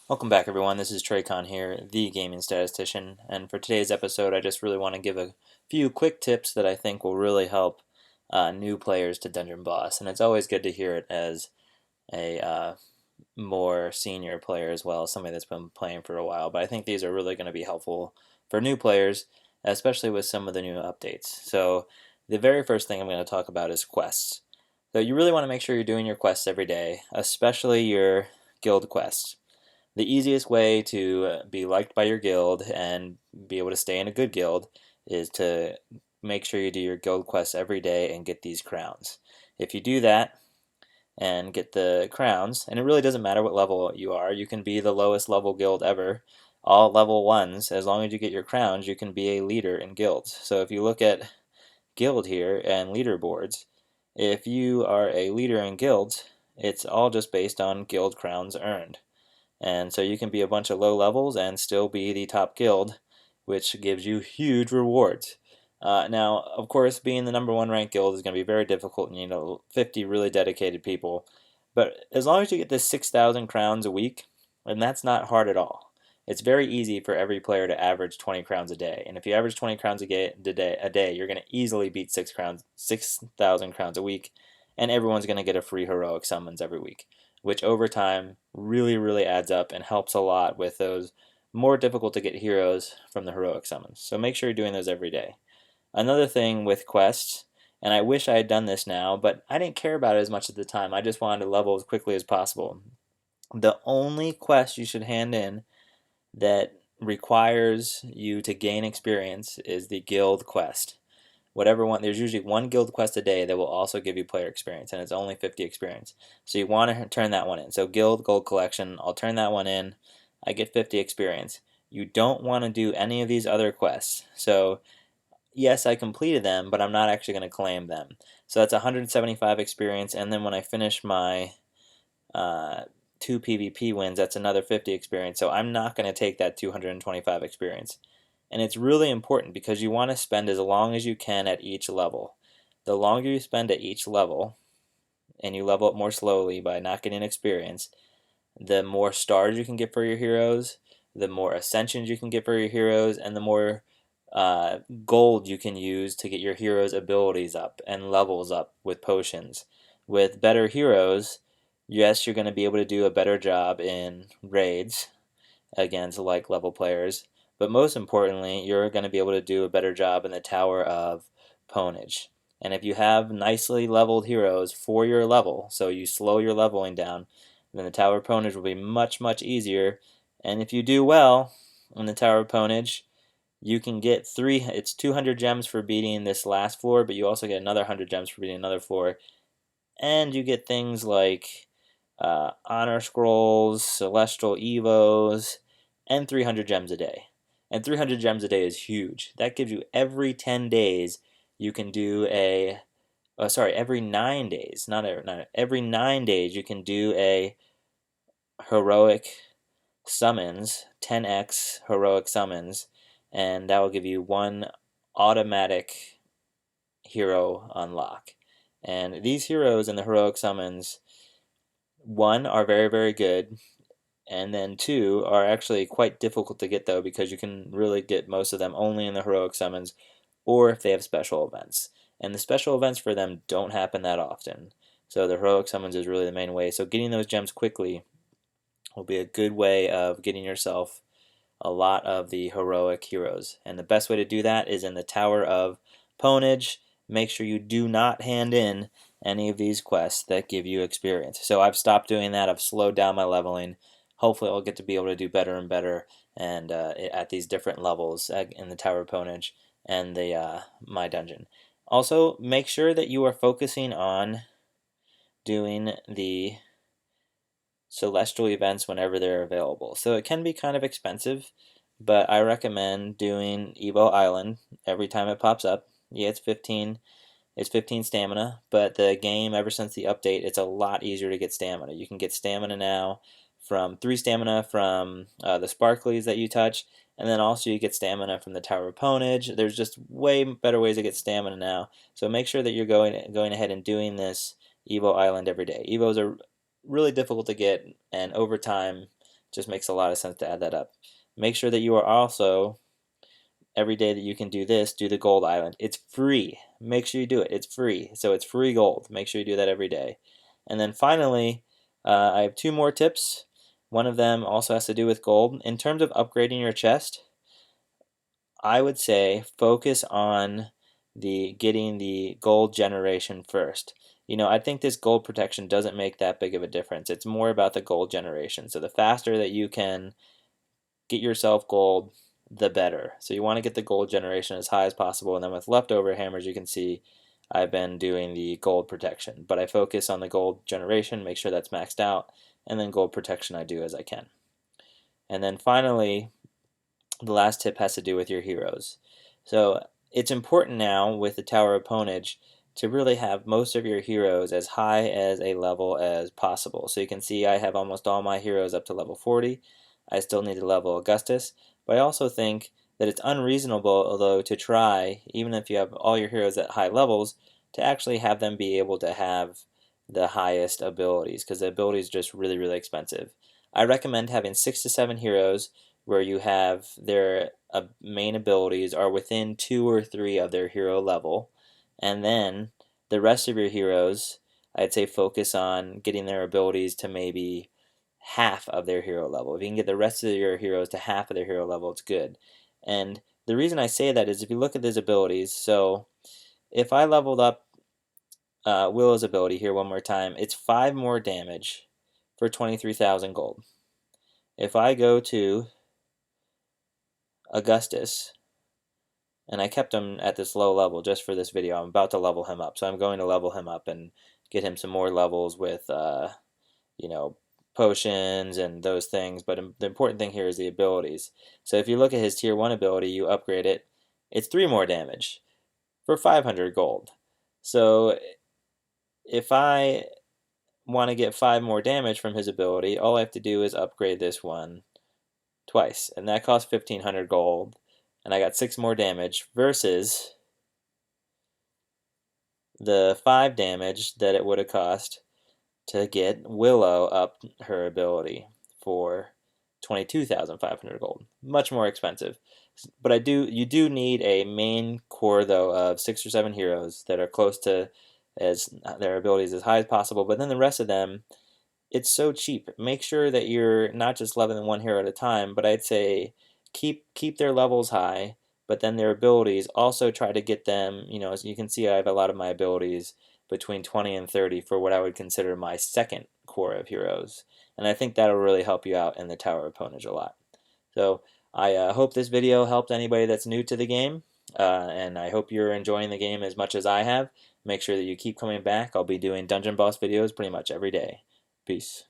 Welcome back, everyone. This is TreyCon here, the gaming statistician, and for today's episode, I just really want to give a few quick tips that I think will really help new players to Dungeon Boss. And it's always good to hear it as a more senior player as well, somebody that's been playing for a while. But I think these are really going to be helpful for new players, especially with some of the new updates. So the very first thing I'm going to talk about is quests. So you really want to make sure you're doing your quests every day, especially your guild quests. The easiest way to be liked by your guild and be able to stay in a good guild is to make sure you do your guild quests every day and get these crowns. If you do that and get the crowns, and it really doesn't matter what level you are, you can be the lowest level guild ever, all level 1s, as long as you get your crowns, you can be a leader in guilds. So if you look at guild here and leaderboards, if you are a leader in guilds, it's all just based on guild crowns earned. And so you can be a bunch of low levels and still be the top guild, which gives you huge rewards. Now, of course, being the number one ranked guild is going to be very difficult, and 50 really dedicated people. But as long as you get this 6,000 crowns a week, and that's not hard at all. It's very easy for every player to average 20 crowns a day. And if you average 20 crowns a day, you're going to easily beat 6,000 crowns a week, and everyone's going to get a free heroic summons every week, which over time really adds up and helps a lot with those more difficult to get heroes from the heroic summons. So make sure you're doing those every day. Another thing with quests, and I wish I had done this now, but I didn't care about it as much at the time. I just wanted to level as quickly as possible. The only quest you should hand in that requires you to gain experience is the guild quest. Whatever one, there's usually one guild quest a day that will also give you player experience, and it's only 50 experience. So you want to turn that one in. So guild gold collection, I'll turn that one in. I get 50 experience. You don't want to do any of these other quests. So yes, I completed them, but I'm not actually going to claim them. So that's 175 experience, and then when I finish my uh, 2 PvP wins, that's another 50 experience. So I'm not going to take that 225 experience. And it's really important because you want to spend as long as you can at each level. The longer you spend at each level, and you level up more slowly by not getting experience, the more stars you can get for your heroes, the more ascensions you can get for your heroes, and the more gold you can use to get your heroes' abilities up and levels up with potions. With better heroes, yes, you're going to be able to do a better job in raids against like level players, but most importantly, you're going to be able to do a better job in the Tower of Ponage. And if you have nicely leveled heroes for your level, so you slow your leveling down, then the Tower of Ponage will be much easier. And if you do well in the Tower of Ponage, you can get it's 200 gems for beating this last floor, but you also get another 100 gems for beating another floor. And you get things like honor scrolls, celestial evos, and 300 gems a day. And 300 gems a day is huge. That gives you every 10 days you can do every 9 days, every 9 days you can do a heroic summons, 10x heroic summons, and that will give you one automatic hero unlock. And these heroes in the heroic summons, one, are very good, and then two, are actually quite difficult to get though, because you can really get most of them only in the heroic summons or if they have special events. And the special events for them don't happen that often. So the heroic summons is really the main way. So getting those gems quickly will be a good way of getting yourself a lot of the heroic heroes. And the best way to do that is in the Tower of Ponage. Make sure you do not hand in any of these quests that give you experience. So I've stopped doing that. I've slowed down my leveling. Hopefully I'll get to be able to do better and better and at these different levels in the Tower of Ponage and the my dungeon. Also, make sure that you are focusing on doing the celestial events whenever they're available. So it can be kind of expensive, but I recommend doing Evo Island every time it pops up. Yeah, it's 15 stamina, but the game, ever since the update, it's a lot easier to get stamina. You can get stamina now from 3 stamina from the sparklies that you touch, and then also you get stamina from the Tower of Ponage. There's just way better ways to get stamina now. So make sure that you're going ahead and doing this Evo Island every day. Evos are really difficult to get, and over time Just makes a lot of sense to add that up. Make sure that you are also, every day that you can do this, do the gold island. It's free. Make sure you do it. It's free. So it's free gold. Make sure you do that every day. And then finally, I have 2 more tips. One of them also has to do with gold. In terms of upgrading your chest, I would say focus on getting the gold generation first. I think this gold protection doesn't make that big of a difference. It's more about the gold generation. So the faster that you can get yourself gold, the better. So you want to get the gold generation as high as possible, and then with leftover hammers, you can see I've been doing the gold protection. But I focus on the gold generation, make sure that's maxed out, and then gold protection I do as I can. And then finally, the last tip has to do with your heroes. So it's important now with the Tower of Ponage to really have most of your heroes as high as a level as possible. So you can see I have almost all my heroes up to level 40. I still need to level Augustus, but I also think that it's unreasonable, although, to try, even if you have all your heroes at high levels, to actually have them be able to have the highest abilities, because the abilities are just really, really expensive. I recommend having 6 to 7 heroes where you have their main abilities are within 2 or 3 of their hero level, and then the rest of your heroes, I'd say focus on getting their abilities to maybe half of their hero level. If you can get the rest of your heroes to half of their hero level, it's good. And the reason I say that is if you look at his abilities, so if I leveled up Willow's ability here one more time, it's 5 more damage for 23,000 gold. If I go to Augustus, and I kept him at this low level just for this video, I'm about to level him up, so I'm going to level him up and get him some more levels with, potions and those things, but the important thing here is the abilities. So if you look at his tier 1 ability, you upgrade it, it's 3 more damage for 500 gold. So if I want to get 5 more damage from his ability, all I have to do is upgrade this one twice, and that costs 1,500 gold, and I got 6 more damage versus the 5 damage that it would have cost to get Willow up her ability for 22,500 gold. Much more expensive. But you do need a main core, though, of 6 or 7 heroes that are close to their abilities as high as possible, but then the rest of them, it's so cheap. Make sure that you're not just leveling one hero at a time, but I'd say keep their levels high, but then their abilities, also try to get them, as you can see I have a lot of my abilities between 20 and 30 for what I would consider my second core of heroes. And I think that'll really help you out in the Tower of Ponage a lot. So I hope this video helped anybody that's new to the game, and I hope you're enjoying the game as much as I have. Make sure that you keep coming back. I'll be doing dungeon boss videos pretty much every day. Peace.